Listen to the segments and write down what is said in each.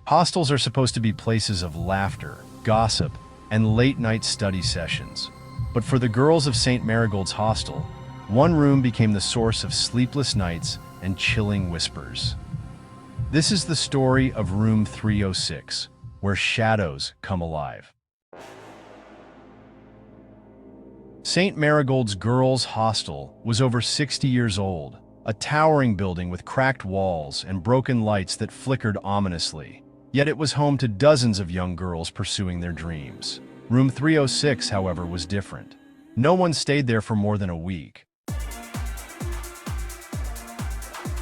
Hostels are supposed to be places of laughter, gossip, and late-night study sessions. But for the girls of St. Marigold's hostel, one room became the source of sleepless nights and chilling whispers. This is the story of room 306, where shadows come alive. St. Marigold's girls' hostel was over 60 years old, a towering building with cracked walls and broken lights that flickered ominously. Yet it was home to dozens of young girls pursuing their dreams. Room 306, however, was different. No one stayed there for more than a week.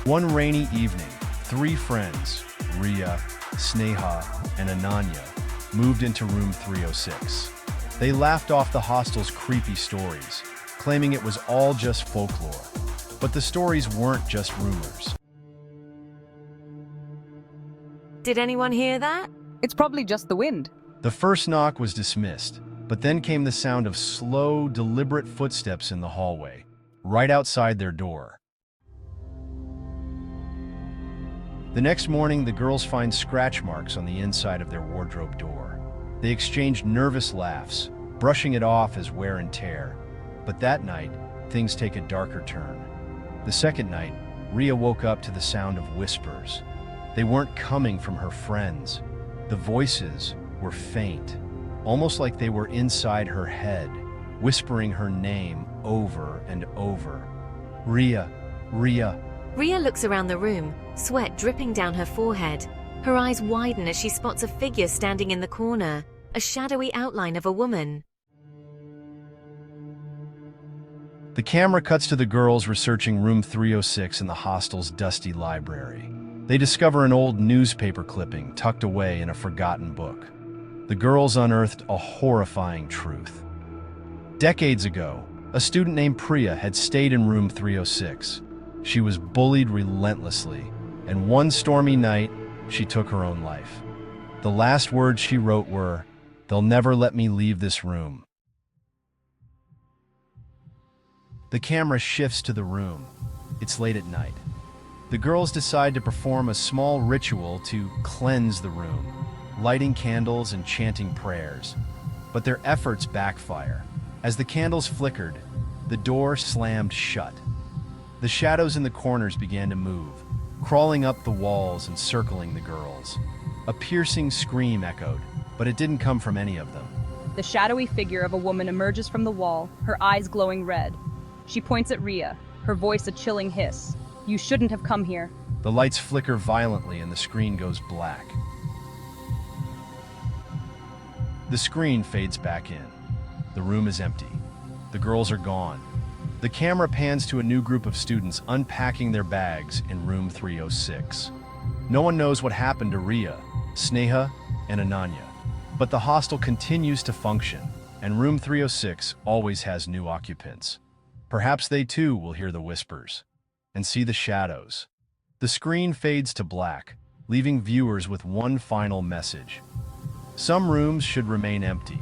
One rainy evening, three friends, Ria, Sneha, and Ananya, moved into room 306. They laughed off the hostel's creepy stories, claiming it was all just folklore. But the stories weren't just rumors. Did anyone hear that? It's probably just the wind. The first knock was dismissed, but then came the sound of slow, deliberate footsteps in the hallway, right outside their door. The next morning, the girls find scratch marks on the inside of their wardrobe door. They exchange nervous laughs, brushing it off as wear and tear. But that night, things take a darker turn. The second night, Ria woke up to the sound of whispers. They weren't coming from her friends. The voices were faint, almost like they were inside her head, whispering her name over and over. Ria, Ria. Ria looks around the room, sweat dripping down her forehead. Her eyes widen as she spots a figure standing in the corner, a shadowy outline of a woman. The camera cuts to the girls researching room 306 in the hostel's dusty library. They discover an old newspaper clipping tucked away in a forgotten book. The girls unearthed a horrifying truth. Decades ago, a student named Priya had stayed in room 306. She was bullied relentlessly, and one stormy night, she took her own life. The last words she wrote were, "They'll never let me leave this room." The camera shifts to the room. It's late at night. The girls decide to perform a small ritual to cleanse the room, lighting candles and chanting prayers. But their efforts backfire. As the candles flickered, the door slammed shut. The shadows in the corners began to move, crawling up the walls and circling the girls. A piercing scream echoed, but it didn't come from any of them. The shadowy figure of a woman emerges from the wall, her eyes glowing red. She points at Ria, her voice a chilling hiss. "You shouldn't have come here." The lights flicker violently and the screen goes black. The screen fades back in. The room is empty. The girls are gone. The camera pans to a new group of students unpacking their bags in room 306. No one knows what happened to Ria, Sneha, and Ananya. But the hostel continues to function, and room 306 always has new occupants. Perhaps they too will hear the whispers and see the shadows. The screen fades to black, leaving viewers with one final message. Some rooms should remain empty.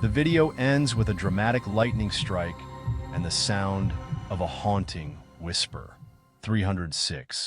The video ends with a dramatic lightning strike and the sound of a haunting whisper. 306.